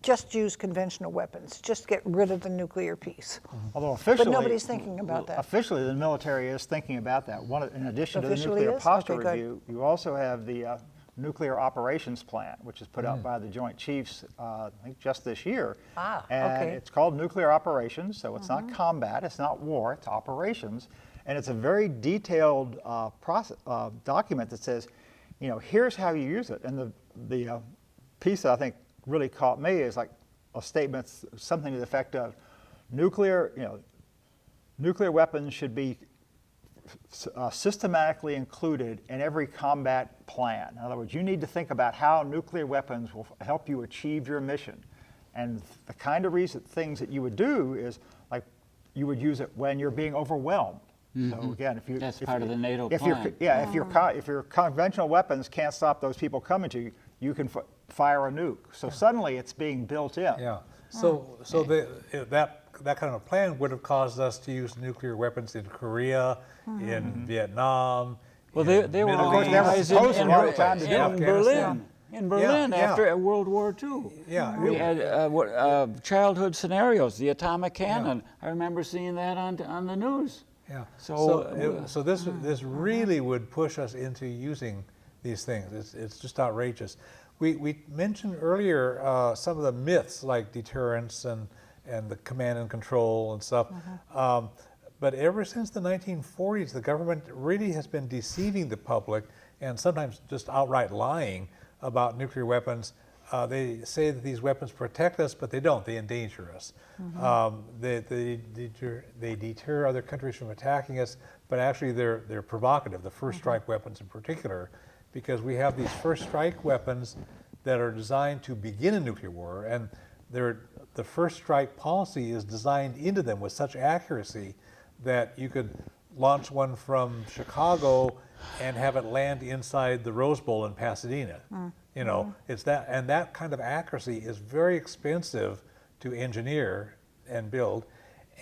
just use conventional weapons, just get rid of the nuclear piece. Although officially, but nobody's thinking about that. Officially, the military is thinking about that. In addition to the Officially nuclear is? posture Okay, good. review, you also have the nuclear operations plan, which is put out by the Joint Chiefs, I think just this year. And okay. it's called nuclear operations, so it's not combat, it's not war, it's operations. And it's a very detailed document that says, you know, here's how you use it. And the piece that I think really caught me is like a statement, something to the effect of nuclear weapons should be systematically included in every combat plan. In other words, you need to think about how nuclear weapons will help you achieve your mission. And the kind of things that you would do is, like, you would use it when you're being overwhelmed. So again, That's part of the NATO if plan. if your conventional weapons can't stop those people coming to you, you can fire a nuke. So suddenly it's being built in. Yeah. So that kind of plan would have caused us to use nuclear weapons in Korea, in Vietnam. Well, in they were Middle course, East, they were organized supposed a lot of time to do it. in Berlin. Afghanistan. In Berlin Yeah. after World War II. Yeah. We had childhood scenarios, the atomic cannon. I remember seeing that on the news. Yeah. So- So this really would push us into using these things. It's just outrageous. We mentioned earlier some of the myths like deterrence and the command and control and stuff. But ever since the 1940s, the government really has been deceiving the public and sometimes just outright lying about nuclear weapons. They say that these weapons protect us, but they don't. They endanger us. They deter other countries from attacking us, but actually they're provocative, the first strike weapons in particular, because we have these first strike weapons that are designed to begin a nuclear war, and the first strike policy is designed into them with such accuracy that you could launch one from Chicago and have it land inside the Rose Bowl in Pasadena. You know, it's that, and that kind of accuracy is very expensive to engineer and build.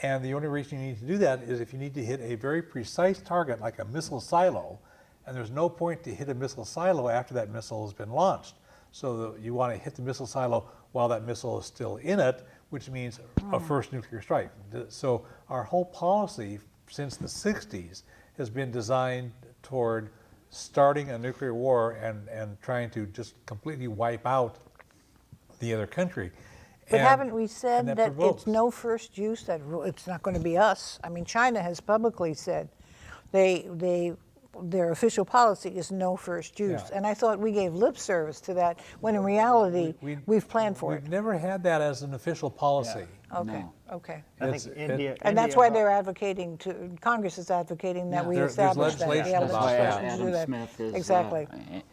And the only reason you need to do that is if you need to hit a very precise target like a missile silo, and there's no point to hit a missile silo after that missile has been launched. So you want to hit the missile silo while that missile is still in it, which means a first nuclear strike. So our whole policy since the 60s has been designed toward starting a nuclear war and trying to just completely wipe out the other country. But haven't we said that that provokes. it's no first use, that it's not going to be us? I mean, China has publicly said their official policy is no first use. Yeah. And I thought we gave lip service to that, when in reality, we've planned for it. We've never had that as an official policy. Okay, No. okay. I think India. And that's why they're advocating Congress is advocating that we There's establish that. legislation Yeah, about That's why that. legislation to do Adam that. Smith is Exactly.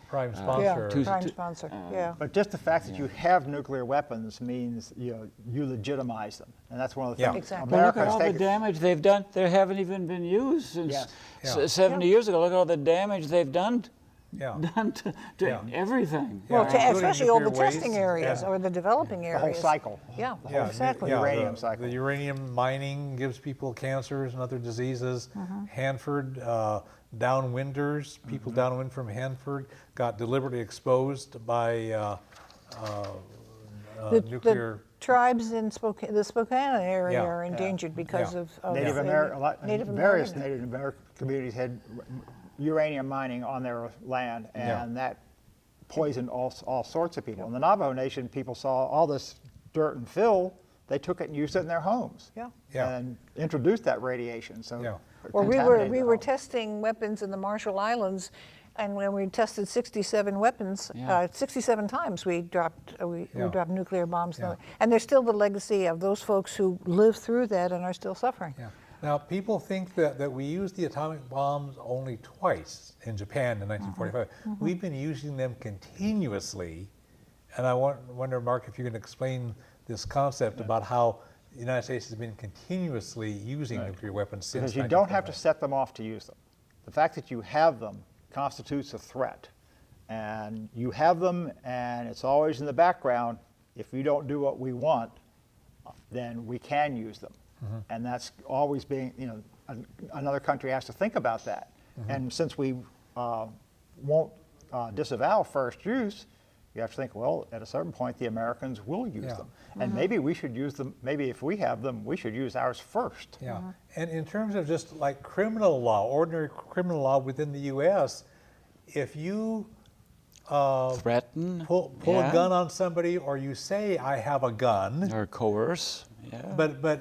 Prime Yeah, sponsor. prime sponsor, yeah. But just the fact that you have nuclear weapons means you legitimize them, and that's one of the Yeah. things. Exactly. But look America at has all the taken. damage they've done. They haven't even been used since Yes. Yeah. 70 years ago. Look at all the damage they've done Yeah. to Yeah. everything. Yeah. Well, including especially all the nuclear testing waste, areas yeah. or the developing areas. The whole cycle. Yeah, Yeah, exactly. yeah, Uranium cycle. The uranium mining gives people cancers and other diseases. Hanford, downwinders, people downwind from Hanford got deliberately exposed by The nuclear. tribes in the Spokane area Yeah. are endangered because Yeah. of Native the- American, Native various American. Native American communities had uranium mining on their land, and that poisoned all sorts of people. In the Navajo Nation, people saw all this dirt and fill, they took it and used it in their homes. Yeah. Yeah. And introduced that radiation, so. Yeah. it Well, contaminated we the were home. testing weapons in the Marshall Islands, and when we tested 67 weapons, Yeah. 67 times we dropped we Yeah. dropped nuclear bombs. Yeah. And there's still the legacy of those folks who lived through that and are still suffering. Yeah. Now, people think that we used the atomic bombs only twice in Japan in 1945. We've been using them continuously, and I wonder, Mark, if you can explain this concept about how the United States has been continuously using nuclear weapons since Because you don't have to 1945. set them off to use them. The fact that you have them constitutes a threat. And you have them, and it's always in the background. If you don't do what we want, then we can use them. And that's always being, another country has to think about that. And since we won't disavow first use, you have to think, well, at a certain point, the Americans will use Yeah. them. And maybe we should use them, maybe if we have them, we should use ours first. Yeah, and in terms of just like criminal law, ordinary criminal law within the U.S., if you Threaten. pull yeah, a gun on somebody or you say I have a gun, Or coerce. Yeah. but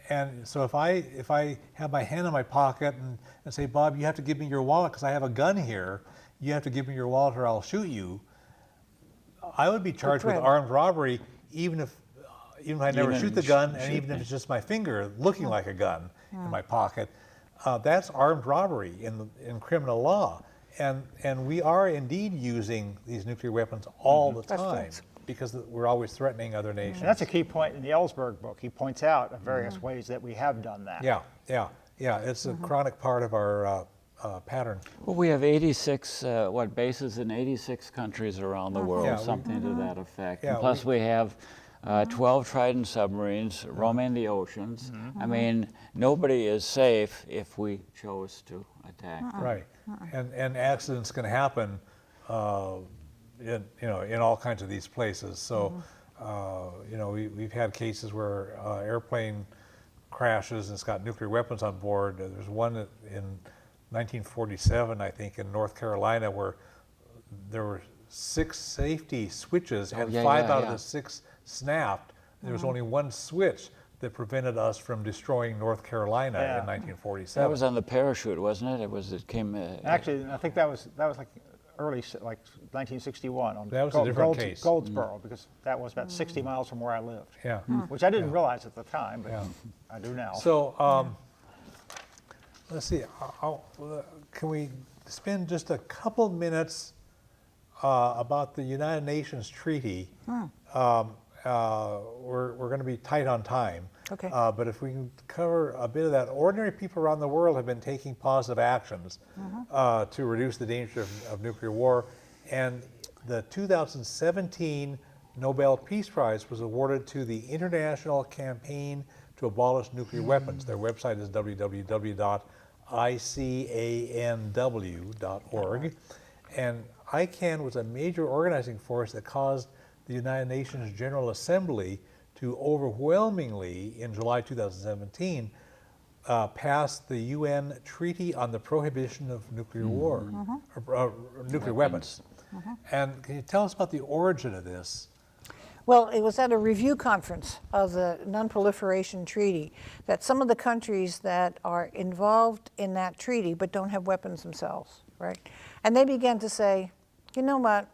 and so if I have my hand in my pocket and say, Bob, you have to give me your wallet because I have a gun here, you have to give me your wallet or I'll shoot you, I would be charged with threat. armed robbery even if I never Even shoot the sh- gun, and shoot even if me. it's just my finger looking like a gun in my pocket. That's armed robbery in criminal law. And we are indeed using these nuclear weapons all the That's time right. because we're always threatening other nations. And that's a key point in the Ellsberg book. He points out various ways that we have done that. Yeah. It's a chronic part of our pattern. Well, we have 86 bases in 86 countries around the world, Yeah, we- something to that effect. Yeah, And plus, we have 12 Trident submarines roaming the oceans. I mean, nobody is safe if we chose to attack. Right. And accidents can happen in all kinds of these places. So we've had cases where airplane crashes and it's got nuclear weapons on board. There's one in 1947, I think, in North Carolina where there were 6 safety switches, and yeah, 5 yeah, out yeah. of the 6 snapped. There was only one switch that prevented us from destroying North Carolina Yeah. in 1947. That was on the parachute, wasn't it? It came. Actually, I think that was like early, like 1961 on That was a different case. Goldsboro, because that was about 60 miles from where I lived. Yeah. Which I didn't realize at the time, but Yeah. I do now. So let's see. Can we spend just a couple minutes about the United Nations Treaty? We're going to be tight on time. Okay. But if we can cover a bit of that, ordinary people around the world have been taking positive actions to reduce the danger of nuclear war. And the 2017 Nobel Peace Prize was awarded to the International Campaign to Abolish Nuclear Weapons. Their website is www.icanw.org. And ICAN was a major organizing force that caused the United Nations General Assembly to overwhelmingly, in July 2017, pass the UN Treaty on the Prohibition of Nuclear War, nuclear weapons. And can you tell us about the origin of this? Well, it was at a review conference of the Non-Proliferation Treaty that some of the countries that are involved in that treaty but don't have weapons themselves, right? And they began to say, you know what,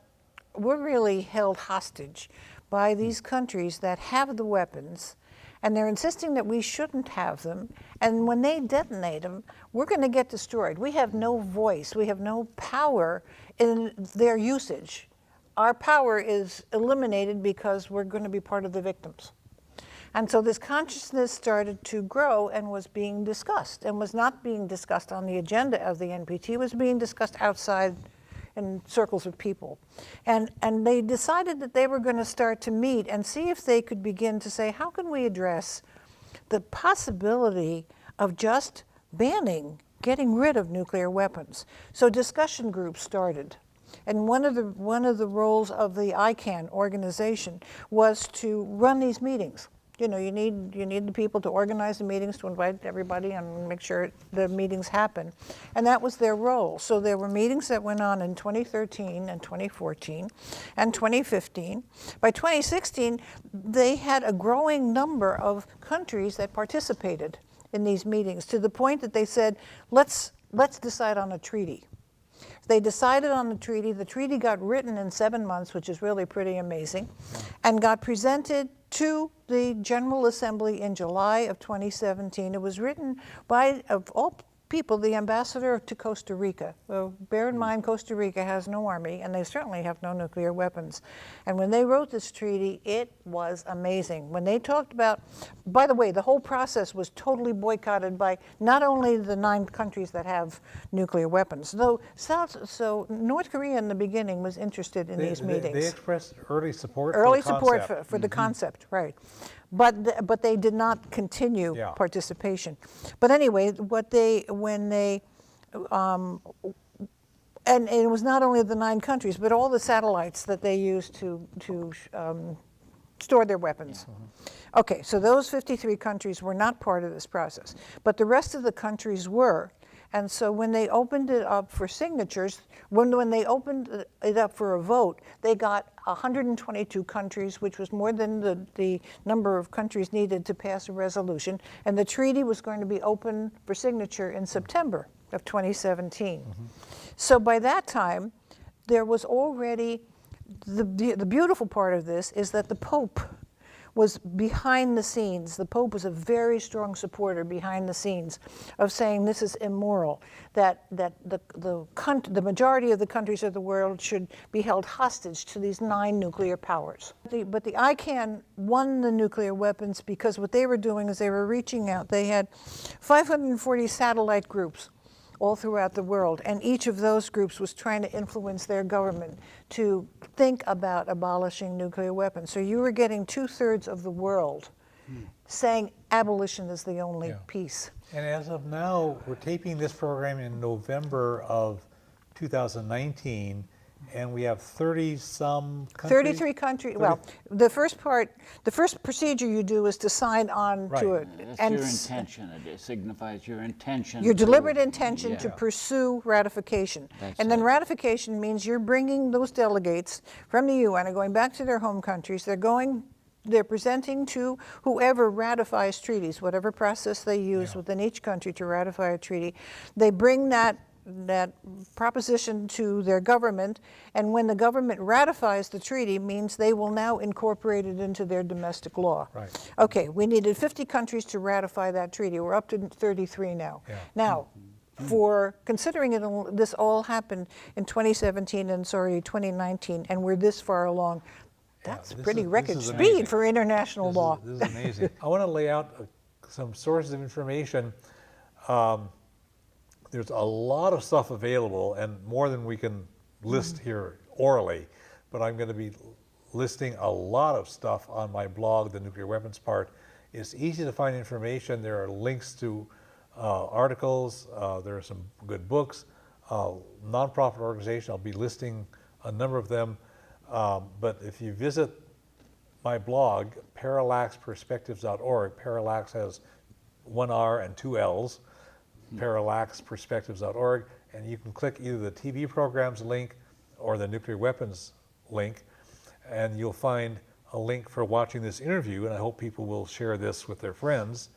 we're really held hostage by these countries that have the weapons, and they're insisting that we shouldn't have them, and when they detonate them, we're going to get destroyed. We have no voice, we have no power in their usage. Our power is eliminated because we're going to be part of the victims. And so this consciousness started to grow and was being discussed, and was not being discussed on the agenda of the NPT, was being discussed outside in circles of people. And they decided that they were going to start to meet and see if they could begin to say, how can we address the possibility of just banning, getting rid of nuclear weapons? So discussion groups started. And one of the roles of the ICAN organization was to run these meetings. You know, you need the people to organize the meetings, to invite everybody and make sure the meetings happen. And that was their role. So there were meetings that went on in 2013 and 2014 and 2015. By 2016, they had a growing number of countries that participated in these meetings, to the point that they said, let's decide on a treaty. They decided on the treaty. The treaty got written in 7 months, which is really pretty amazing, and got presented to the General Assembly in July of 2017. It was written by, of all people, the ambassador to Costa Rica. Well, bear in mind, Costa Rica has no army, and they certainly have no nuclear weapons. And when they wrote this treaty, it was amazing. When they talked about, by the way, the whole process was totally boycotted by not only the 9 countries that have nuclear weapons, though North Korea in the beginning was interested in these meetings. They expressed early support for the concept, right. But they did not continue participation. But anyway, and it was not only the 9 countries, but all the satellites that they used to store their weapons. Okay, so those 53 countries were not part of this process, but the rest of the countries were. And so when they opened it up for signatures, when they opened it up for a vote, they got 122 countries, which was more than the number of countries needed to pass a resolution. And the treaty was going to be open for signature in September of 2017. So by that time, there was already, the beautiful part of this is that the Pope was behind the scenes. The Pope was a very strong supporter behind the scenes of saying this is immoral, that the majority of the countries of the world should be held hostage to these 9 nuclear powers. But the ICAN won the nuclear weapons because what they were doing is they were reaching out. They had 540 satellite groups all throughout the world, and each of those groups was trying to influence their government to think about abolishing nuclear weapons. So you were getting 2/3 of the world saying abolition is the only peace. And as of now, we're taping this program in November of 2019, and we have 30-some countries? 33 countries. Well, the first procedure you do is to sign on to it. That's your intention. It signifies your intention. Your to- deliberate intention to Yeah. pursue ratification. That's And then it. ratification means you're bringing those delegates from the UN and going back to their home countries. They're presenting to whoever ratifies treaties, whatever process they use within each country to ratify a treaty. They bring that proposition to their government, and when the government ratifies the treaty, means they will now incorporate it into their domestic law. Right. Okay, we needed 50 countries to ratify that treaty. We're up to 33 now. Yeah. Now, for considering this all happened in 2017 and 2019, and we're this far along, that's this pretty is- record this is speed amazing. for international law. This is amazing. I want to lay out some sources of information. There's a lot of stuff available, and more than we can list here orally, but I'm going to be listing a lot of stuff on my blog, The Nuclear Weapons Part. It's easy to find information. There are links to articles. There are some good books. Nonprofit organization, I'll be listing a number of them. But if you visit my blog, parallaxperspectives.org, Parallax has one R and two L's, parallaxperspectives.org, and you can click either the TV programs link or the nuclear weapons link, and you'll find a link for watching this interview, and I hope people will share this with their friends.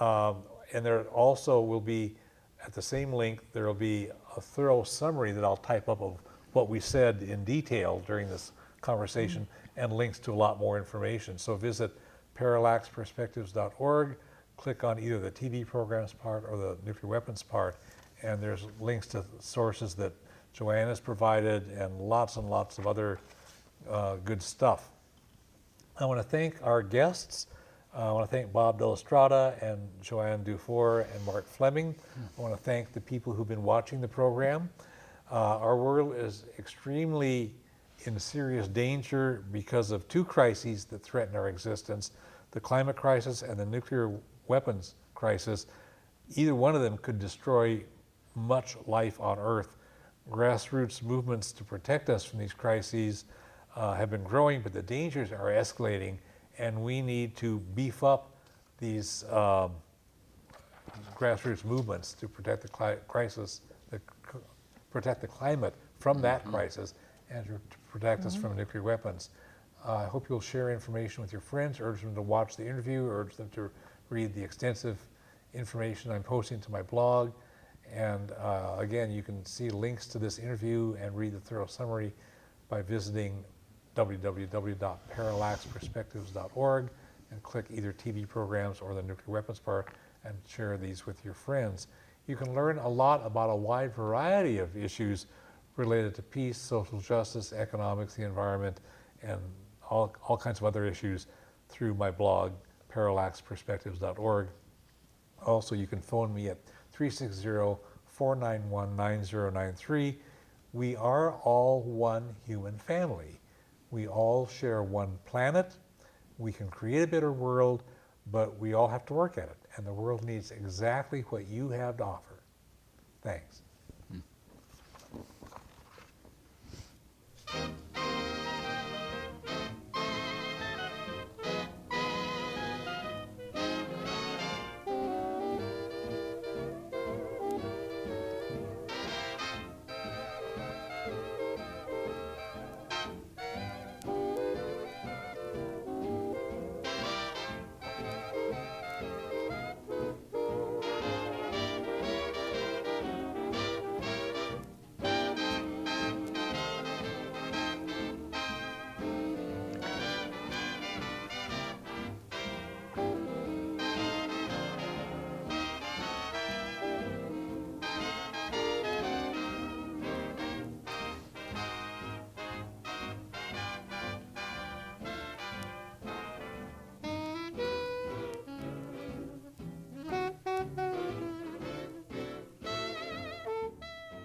And there also will be, at the same link, there will be a thorough summary that I'll type up of what we said in detail during this conversation, and links to a lot more information. So visit parallaxperspectives.org, click on either the TV programs part or the nuclear weapons part, and there's links to sources that Joanne has provided and lots of other good stuff. I want to thank our guests. I want to thank Bob Delastrada and Joanne Dufour and Mark Fleming. I want to thank the people who've been watching the program. Our world is extremely in serious danger because of two crises that threaten our existence, the climate crisis and the nuclear weapons crisis. Either one of them could destroy much life on Earth. Grassroots movements to protect us from these crises have been growing, but the dangers are escalating, and we need to beef up these grassroots movements to protect the crisis, protect the climate from that crisis, and to protect us from nuclear weapons. I hope you'll share information with your friends, urge them to watch the interview, urge them to read the extensive information I'm posting to my blog. And again, you can see links to this interview and read the thorough summary by visiting www.parallaxperspectives.org and click either TV programs or the nuclear weapons part and share these with your friends. You can learn a lot about a wide variety of issues related to peace, social justice, economics, the environment, and all kinds of other issues through my blog, parallaxperspectives.org. Also, you can phone me at 360-491-9093. We are all one human family. We all share one planet. We can create a better world, but we all have to work at it. And the world needs exactly what you have to offer. Thanks.